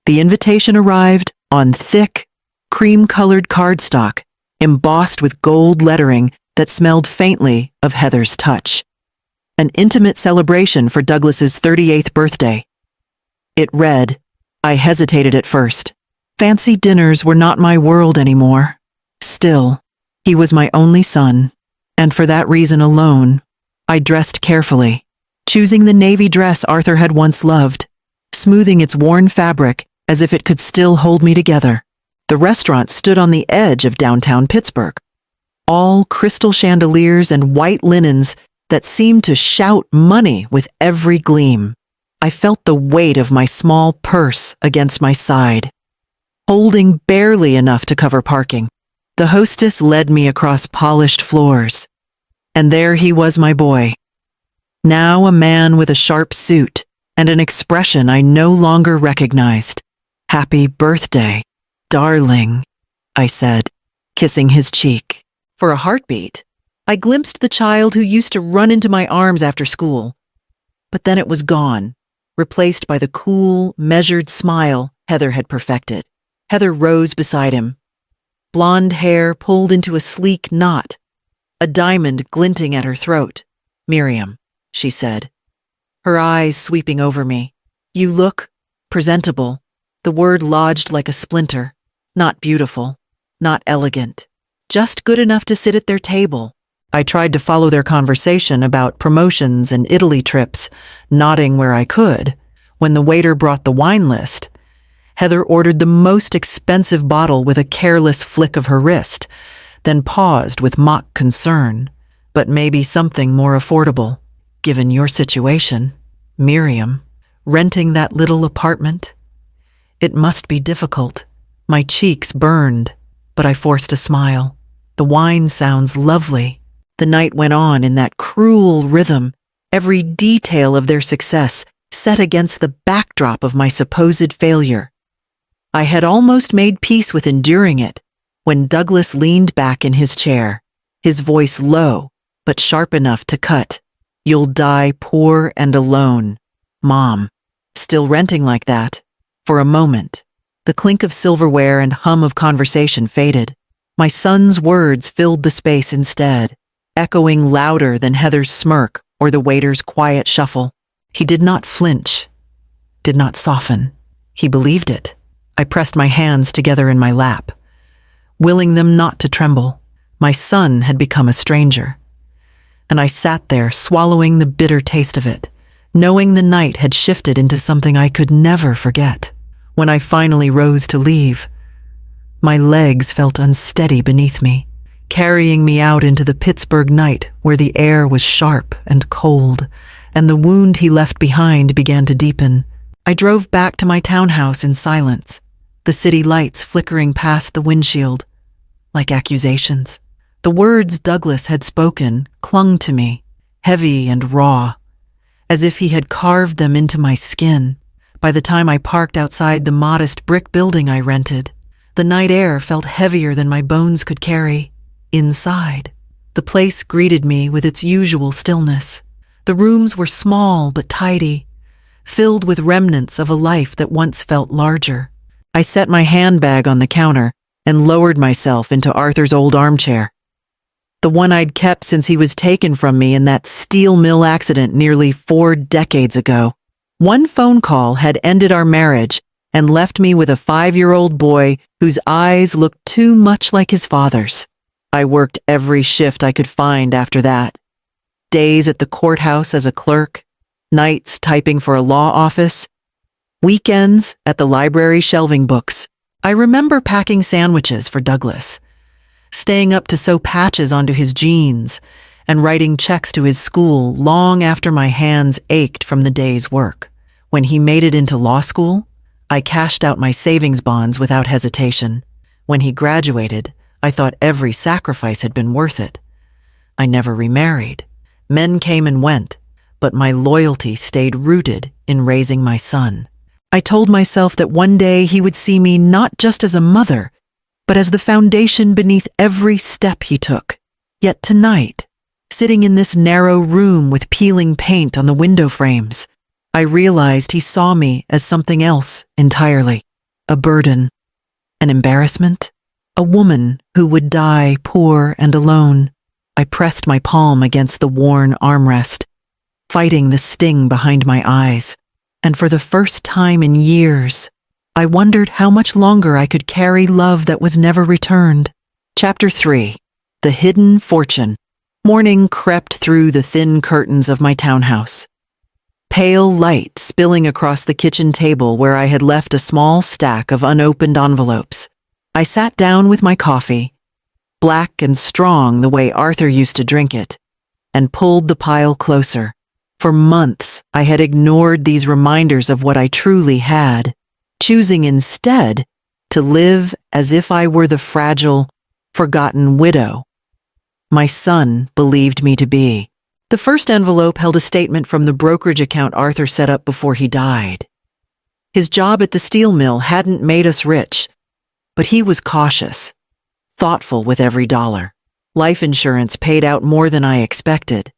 The invitation arrived on thick, cream-colored cardstock, embossed with gold lettering that smelled faintly of Heather's touch. An intimate celebration for Douglas's 38th birthday. It read, I hesitated at first. Fancy dinners were not my world anymore. Still, he was my only son, and for that reason alone, I dressed carefully, choosing the navy dress Arthur had once loved, smoothing its worn fabric as if it could still hold me together. The restaurant stood on the edge of downtown Pittsburgh, all crystal chandeliers and white linens that seemed to shout money with every gleam. I felt the weight of my small purse against my side, holding barely enough to cover parking. The hostess led me across polished floors, and there he was, my boy. Now a man with a sharp suit and an expression I no longer recognized. Happy birthday, darling, I said, kissing his cheek. For a heartbeat, I glimpsed the child who used to run into my arms after school. But then it was gone, replaced by the cool, measured smile Heather had perfected. Heather rose beside him, blonde hair pulled into a sleek knot, a diamond glinting at her throat. Miriam, she said, her eyes sweeping over me. You look presentable. The word lodged like a splinter. Not beautiful, not elegant, just good enough to sit at their table. I tried to follow their conversation about promotions and Italy trips, nodding where I could. When the waiter brought the wine list, Heather ordered the most expensive bottle with a careless flick of her wrist, then paused with mock concern. But maybe something more affordable, given your situation, Miriam, renting that little apartment. It must be difficult. My cheeks burned, but I forced a smile. The wine sounds lovely. The night went on in that cruel rhythm, every detail of their success set against the backdrop of my supposed failure. I had almost made peace with enduring it when Douglas leaned back in his chair, his voice low but sharp enough to cut. You'll die poor and alone, Mom. Still renting like that? For a moment, the clink of silverware and hum of conversation faded. My son's words filled the space instead, echoing louder than Heather's smirk or the waiter's quiet shuffle. He did not flinch, did not soften. He believed it. I pressed my hands together in my lap, willing them not to tremble. My son had become a stranger, and I sat there swallowing the bitter taste of it, knowing the night had shifted into something I could never forget. When I finally rose to leave, my legs felt unsteady beneath me, carrying me out into the Pittsburgh night where the air was sharp and cold, and the wound he left behind began to deepen. I drove back to my townhouse in silence, the city lights flickering past the windshield, like accusations. The words Douglas had spoken clung to me, heavy and raw, as if he had carved them into my skin. By the time I parked outside the modest brick building I rented, the night air felt heavier than my bones could carry. Inside, the place greeted me with its usual stillness. The rooms were small but tidy, filled with remnants of a life that once felt larger. I set my handbag on the counter and lowered myself into Arthur's old armchair, the one I'd kept since he was taken from me in that steel mill accident nearly 4 decades ago. One phone call had ended our marriage and left me with a 5-year-old boy whose eyes looked too much like his father's. I worked every shift I could find after that. Days at the courthouse as a clerk, nights typing for a law office, weekends at the library shelving books. I remember packing sandwiches for Douglas, staying up to sew patches onto his jeans, and writing checks to his school long after my hands ached from the day's work. When he made it into law school, I cashed out my savings bonds without hesitation. When he graduated, I thought every sacrifice had been worth it. I never remarried. Men came and went, but my loyalty stayed rooted in raising my son. I told myself that one day he would see me not just as a mother, but as the foundation beneath every step he took. Yet tonight, sitting in this narrow room with peeling paint on the window frames, I realized he saw me as something else entirely. a burden, an embarrassment, a woman who would die poor and alone. I pressed my palm against the worn armrest, fighting the sting behind my eyes, and for the first time in years, I wondered how much longer I could carry love that was never returned. Chapter 3. The Hidden Fortune. Morning crept through the thin curtains of my townhouse. Pale light spilling across the kitchen table where I had left a small stack of unopened envelopes. I sat down with my coffee, black and strong the way Arthur used to drink it, and pulled the pile closer. For months, I had ignored these reminders of what I truly had, choosing instead to live as if I were the fragile, forgotten widow my son believed me to be. The first envelope held a statement from the brokerage account Arthur set up before he died. His job at the steel mill hadn't made us rich, but he was cautious, thoughtful with every dollar. Life insurance paid out more than I expected,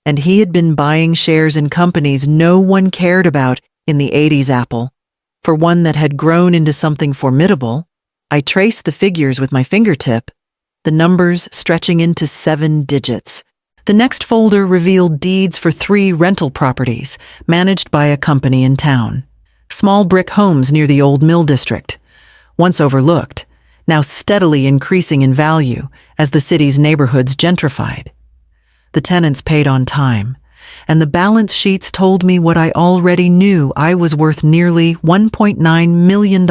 and he had been buying shares in companies no one cared about in the 80s Apple. For one that had grown into something formidable, I traced the figures with my fingertip, the numbers stretching into 7 digits. The next folder revealed deeds for 3 rental properties managed by a company in town. Small brick homes near the old mill district, once overlooked, now steadily increasing in value as the city's neighborhoods gentrified. The tenants paid on time, and the balance sheets told me what I already knew: I was worth nearly $1.9 million.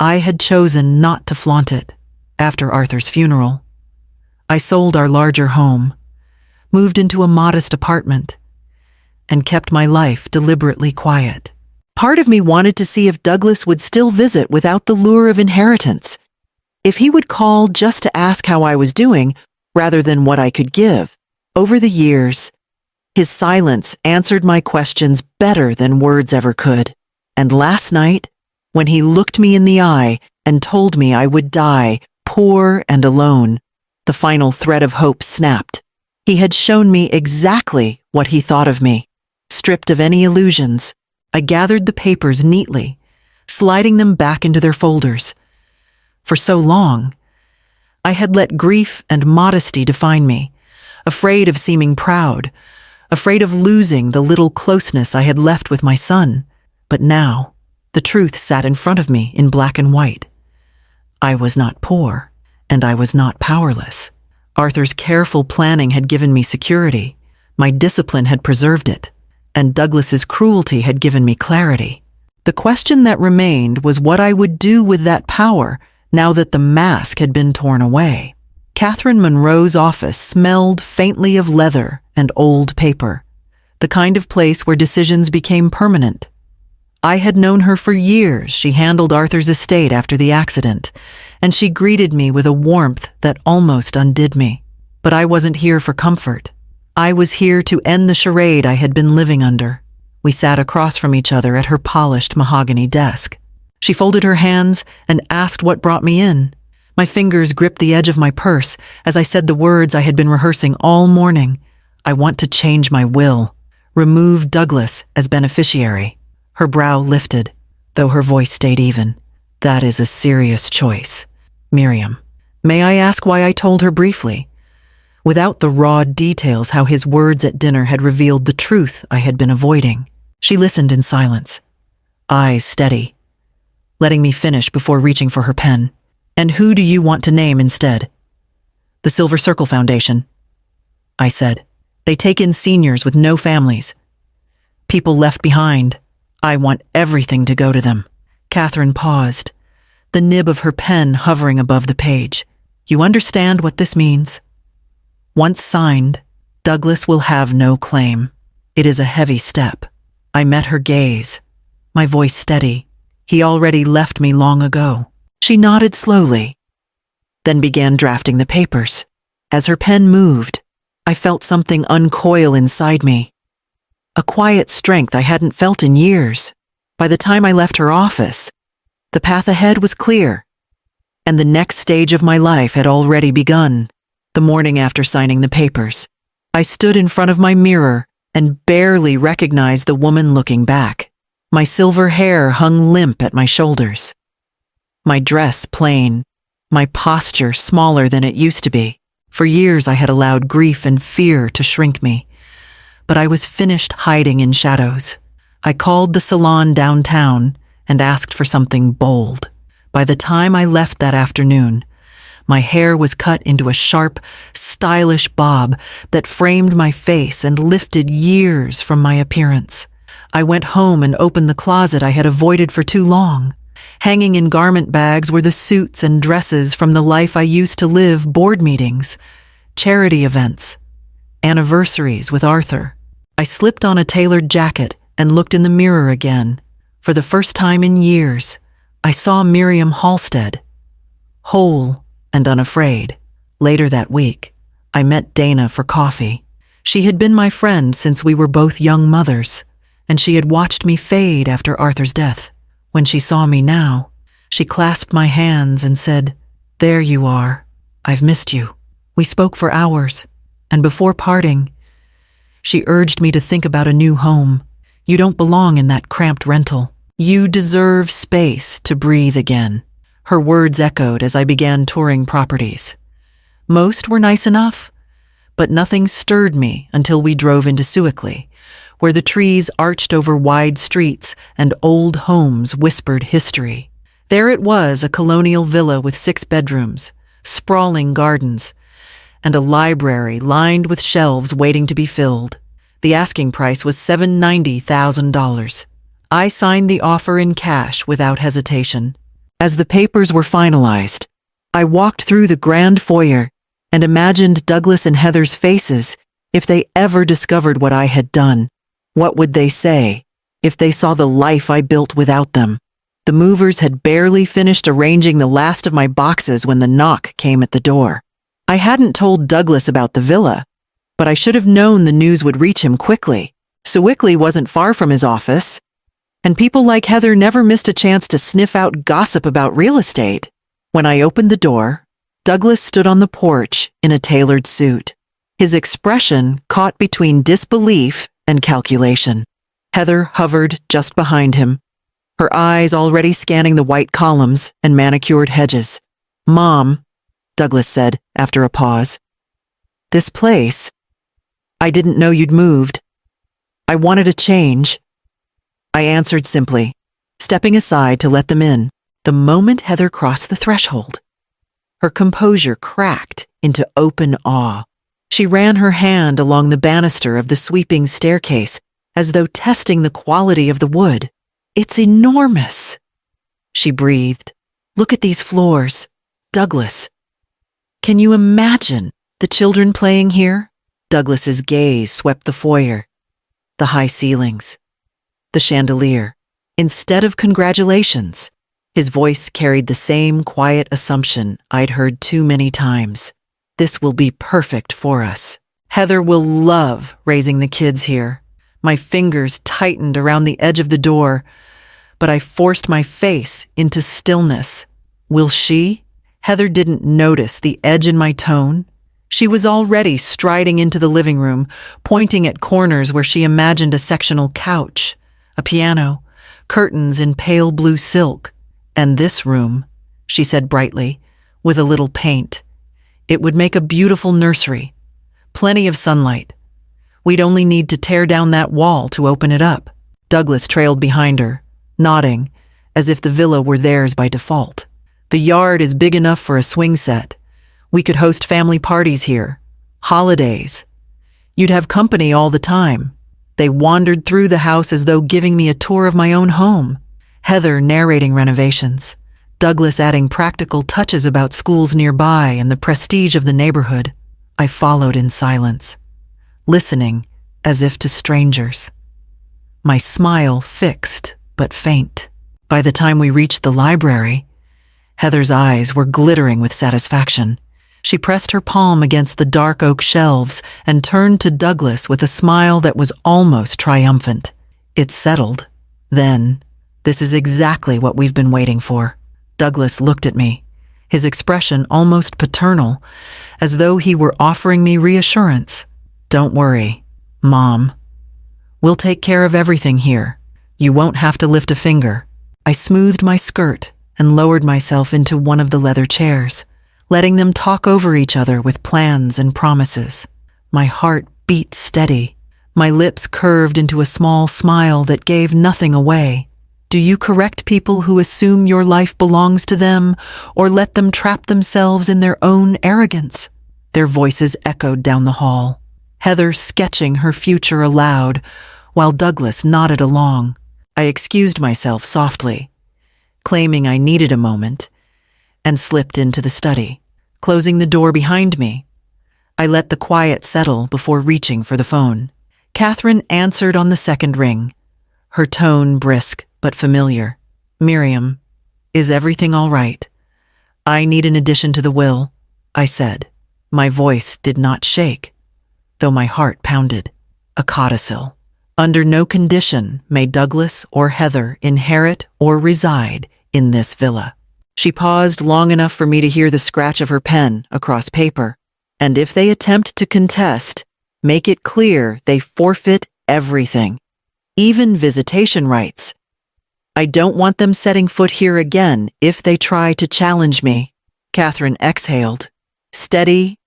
I had chosen not to flaunt it. After Arthur's funeral, I sold our larger home, moved into a modest apartment, and kept my life deliberately quiet. Part of me wanted to see if Douglas would still visit without the lure of inheritance, if he would call just to ask how I was doing rather than what I could give. Over the years, his silence answered my questions better than words ever could. And last night, when he looked me in the eye and told me I would die poor and alone, the final thread of hope snapped. He had shown me exactly what he thought of me. Stripped of any illusions, I gathered the papers neatly, sliding them back into their folders. For so long, I had let grief and modesty define me, afraid of seeming proud, afraid of losing the little closeness I had left with my son. But now, the truth sat in front of me in black and white. I was not poor, and I was not powerless. Arthur's careful planning had given me security, my discipline had preserved it, and Douglas's cruelty had given me clarity. The question that remained was what I would do with that power now that the mask had been torn away. Catherine Monroe's office smelled faintly of leather and old paper, the kind of place where decisions became permanent. I had known her for years. She handled Arthur's estate after the accident, and she greeted me with a warmth that almost undid me. But I wasn't here for comfort. I was here to end the charade I had been living under. We sat across from each other at her polished mahogany desk. She folded her hands and asked what brought me in. My fingers gripped the edge of my purse as I said the words I had been rehearsing all morning. I want to change my will, remove Douglas as beneficiary. Her brow lifted, though her voice stayed even. That is a serious choice, Miriam. May I ask why I told her briefly, without the raw details, how his words at dinner had revealed the truth I had been avoiding? She listened in silence, eyes steady, letting me finish before reaching for her pen. And who do you want to name instead? The Silver Circle Foundation, I said. They take in seniors with no families, people left behind. I want everything to go to them. Catherine paused, the nib of her pen hovering above the page. You understand what this means? Once signed, Douglas will have no claim. It is a heavy step. I met her gaze, my voice steady. He already left me long ago. She nodded slowly, then began drafting the papers. As her pen moved, I felt something uncoil inside me. A quiet strength I hadn't felt in years. By the time I left her office, the path ahead was clear, and the next stage of my life had already begun. The morning after signing the papers, I stood in front of my mirror and barely recognized the woman looking back. My silver hair hung limp at my shoulders. my dress plain, my posture smaller than it used to be. For years I had allowed grief and fear to shrink me, but I was finished hiding in shadows. I called the salon downtown and asked for something bold. By the time I left that afternoon, my hair was cut into a sharp, stylish bob that framed my face and lifted years from my appearance. I went home and opened the closet I had avoided for too long. Hanging in garment bags were the suits and dresses from the life I used to live: board meetings, charity events, anniversaries with Arthur. I slipped on a tailored jacket and looked in the mirror again. For the first time in years, I saw Miriam Halstead, whole and unafraid. Later that week, I met Dana for coffee. She had been my friend since we were both young mothers, and she had watched me fade after Arthur's death. When she saw me now, she clasped my hands and said, "There you are. I've missed you." We spoke for hours, and before parting, she urged me to think about a new home. "You don't belong in that cramped rental. You deserve space to breathe again." Her words echoed as I began touring properties. Most were nice enough, but nothing stirred me until we drove into Sewickley, where the trees arched over wide streets and old homes whispered history. There it was, a colonial villa with 6 bedrooms, sprawling gardens, and a library lined with shelves waiting to be filled. The asking price was $790,000. I signed the offer in cash without hesitation. As the papers were finalized, I walked through the grand foyer and imagined Douglas and Heather's faces if they ever discovered what I had done. What would they say if they saw the life I built without them? The movers had barely finished arranging the last of my boxes when the knock came at the door. I hadn't told Douglas about the villa, but I should have known the news would reach him quickly. Sewickley wasn't far from his office, and people like Heather never missed a chance to sniff out gossip about real estate. When I opened the door, Douglas stood on the porch in a tailored suit, his expression caught between disbelief and calculation. Heather hovered just behind him, her eyes already scanning the white columns and manicured hedges. "Mom," Douglas said after a pause, "this place, I didn't know you'd moved. I wanted a change." I answered simply, stepping aside to let them in. The moment Heather crossed the threshold, her composure cracked into open awe. She ran her hand along the banister of the sweeping staircase as though testing the quality of the wood. "It's enormous," she breathed. "Look at these floors. Douglas, can you imagine the children playing here?" Douglas's gaze swept the foyer, the high ceilings, the chandelier. Instead of congratulations, his voice carried the same quiet assumption I'd heard too many times. "This will be perfect for us. Heather will love raising the kids here." My fingers tightened around the edge of the door, but I forced my face into stillness. "Will she?" Heather didn't notice the edge in my tone. She was already striding into the living room, pointing at corners where she imagined a sectional couch, a piano, curtains in pale blue silk. "And this room," she said brightly, "with a little paint. It would make a beautiful nursery. Plenty of sunlight. We'd only need to tear down that wall to open it up." Douglas trailed behind her, nodding, as if the villa were theirs by default. "The yard is big enough for a swing set. We could host family parties here. Holidays. You'd have company all the time." They wandered through the house as though giving me a tour of my own home. Heather narrating renovations, Douglas adding practical touches about schools nearby and the prestige of the neighborhood. I followed in silence, listening as if to strangers. My smile fixed but faint. By the time we reached the library, Heather's eyes were glittering with satisfaction. She pressed her palm against the dark oak shelves and turned to Douglas with a smile that was almost triumphant. "It's settled. Then, this is exactly what we've been waiting for." Douglas looked at me, his expression almost paternal, as though he were offering me reassurance. "Don't worry, Mom. We'll take care of everything here. You won't have to lift a finger." I smoothed my skirt and lowered myself into one of the leather chairs, letting them talk over each other with plans and promises. My heart beat steady. My lips curved into a small smile that gave nothing away. Do you correct people who assume your life belongs to them, or let them trap themselves in their own arrogance? Their voices echoed down the hall, Heather sketching her future aloud, while Douglas nodded along. I excused myself softly, claiming I needed a moment, and slipped into the study, closing the door behind me. I let the quiet settle before reaching for the phone. Catherine answered on the second ring, her tone brisk but familiar. "Miriam, is everything all right? I need an addition to the will," I said. My voice did not shake, though my heart pounded. "A codicil. Under no condition may Douglas or Heather inherit or reside in this villa." She paused long enough for me to hear the scratch of her pen across paper. "And if they attempt to contest, make it clear they forfeit everything, even visitation rights. I don't want them setting foot here again if they try to challenge me." Catherine exhaled, steady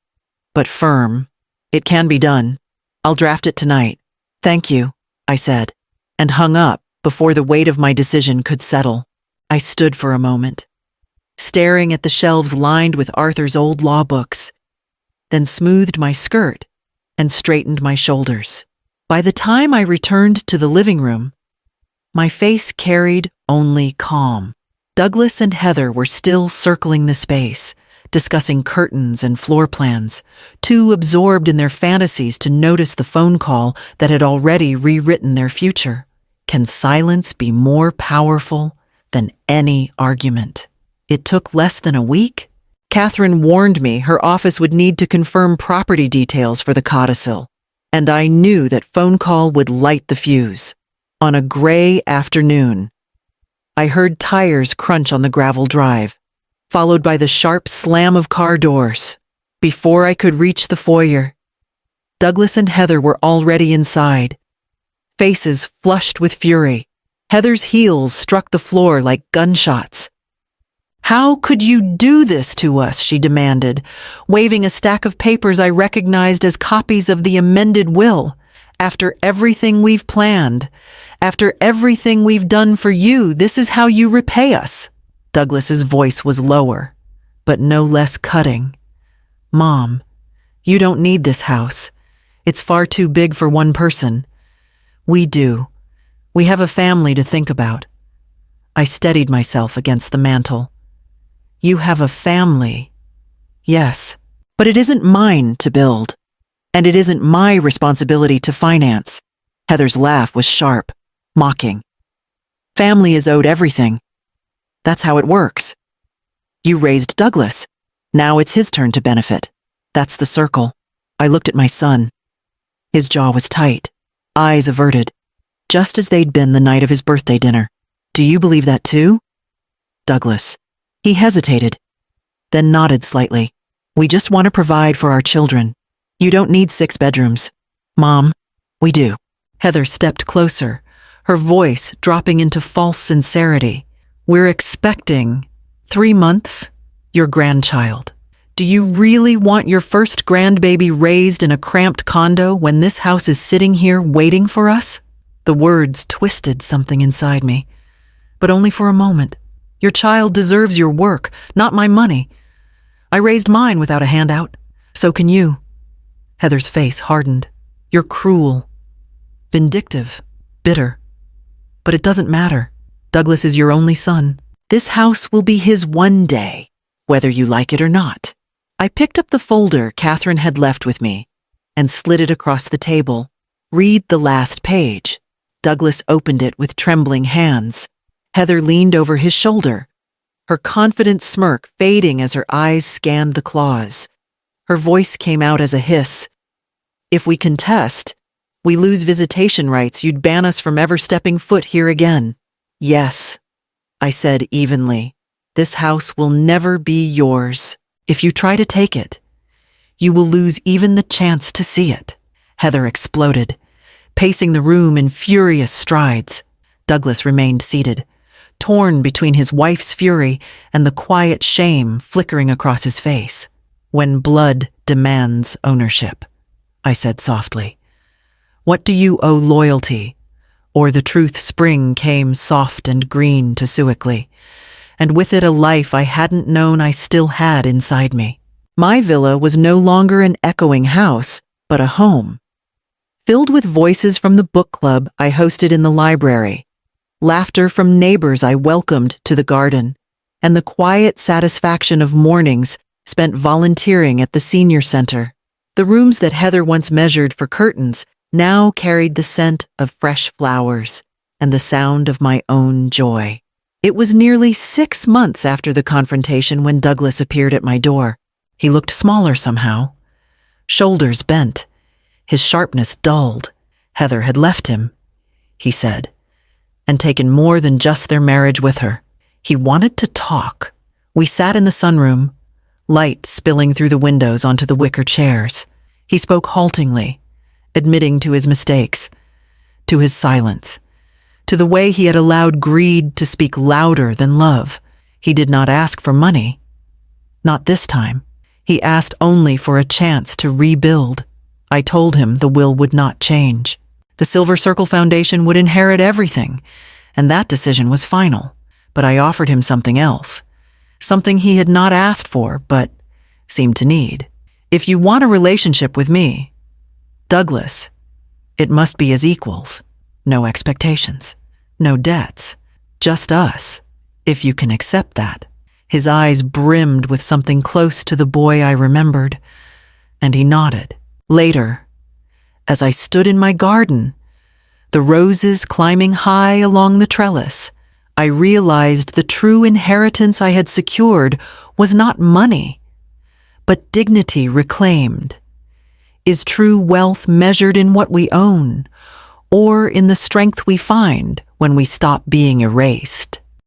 but firm. "It can be done. I'll draft it tonight." "Thank you," I said, and hung up before the weight of my decision could settle. I stood for a moment, staring at the shelves lined with Arthur's old law books, then smoothed my skirt and straightened my shoulders. By the time I returned to the living room, my face carried only calm. Douglas and Heather were still circling the space, discussing curtains and floor plans, too absorbed in their fantasies to notice the phone call that had already rewritten their future. Can silence be more powerful than any argument? It took less than a week. Catherine warned me her office would need to confirm property details for the codicil, and I knew that phone call would light the fuse. On a gray afternoon, I heard tires crunch on the gravel drive, followed by the sharp slam of car doors. Before I could reach the foyer, Douglas and Heather were already inside, faces flushed with fury. Heather's heels struck the floor like gunshots. "How could you do this to us?" she demanded, waving a stack of papers I recognized as copies of the amended will. "After everything we've planned, after everything we've done for you, this is how you repay us." Douglas's voice was lower, but no less cutting. "Mom, you don't need this house. It's far too big for one person. We do. We have a family to think about." I steadied myself against the mantel. "You have a family. Yes, but it isn't mine to build, and it isn't my responsibility to finance." Heather's laugh was sharp, mocking. "Family is owed everything. That's how it works. You raised Douglas. Now it's his turn to benefit. That's the circle." I looked at my son. His jaw was tight, eyes averted, just as they'd been the night of his birthday dinner. "Do you believe that too?" "Douglas." He hesitated, then nodded slightly. "We just want to provide for our children. You don't need 6 bedrooms. Mom, we do." Heather stepped closer, her voice dropping into false sincerity. "We're expecting 3 months, your grandchild. Do you really want your first grandbaby raised in a cramped condo when this house is sitting here waiting for us?" The words twisted something inside me, but only for a moment. "Your child deserves your work, not my money. I raised mine without a handout. So can you." Heather's face hardened. "You're cruel, vindictive, bitter. But it doesn't matter. Douglas is your only son. This house will be his one day, whether you like it or not." I picked up the folder Catherine had left with me and slid it across the table. "Read the last page." Douglas opened it with trembling hands. Heather leaned over his shoulder, her confident smirk fading as her eyes scanned the clause. Her voice came out as a hiss. "If we contest, we lose visitation rights. You'd ban us from ever stepping foot here again." "Yes," I said evenly. "This house will never be yours. If you try to take it, you will lose even the chance to see it." Heather exploded, pacing the room in furious strides. Douglas remained seated, torn between his wife's fury and the quiet shame flickering across his face. "When blood demands ownership," I said softly. "What do you owe loyalty?" Or the truth spring came soft and green to Suickley, and with it a life I hadn't known I still had inside me. My villa was no longer an echoing house, but a home, filled with voices from the book club I hosted in the library, laughter from neighbors I welcomed to the garden, and the quiet satisfaction of mornings spent volunteering at the senior center. The rooms that Heather once measured for curtains now carried the scent of fresh flowers and the sound of my own joy. It was nearly 6 months after the confrontation when Douglas appeared at my door. He looked smaller somehow, shoulders bent, his sharpness dulled. Heather had left him, he said, and taken more than just their marriage with her. He wanted to talk. We sat in the sunroom, light spilling through the windows onto the wicker chairs. He spoke haltingly, admitting to his mistakes, to his silence, to the way he had allowed greed to speak louder than love. He did not ask for money. Not this time. He asked only for a chance to rebuild. I told him the will would not change. The Silver Circle Foundation would inherit everything, and that decision was final. But I offered him something else, something he had not asked for but seemed to need. "If you want a relationship with me, Douglas, it must be as equals. No expectations, no debts, just us, if you can accept that." His eyes brimmed with something close to the boy I remembered, and he nodded. Later, as I stood in my garden, the roses climbing high along the trellis, I realized the true inheritance I had secured was not money, but dignity reclaimed. Is true wealth measured in what we own, or in the strength we find when we stop being erased?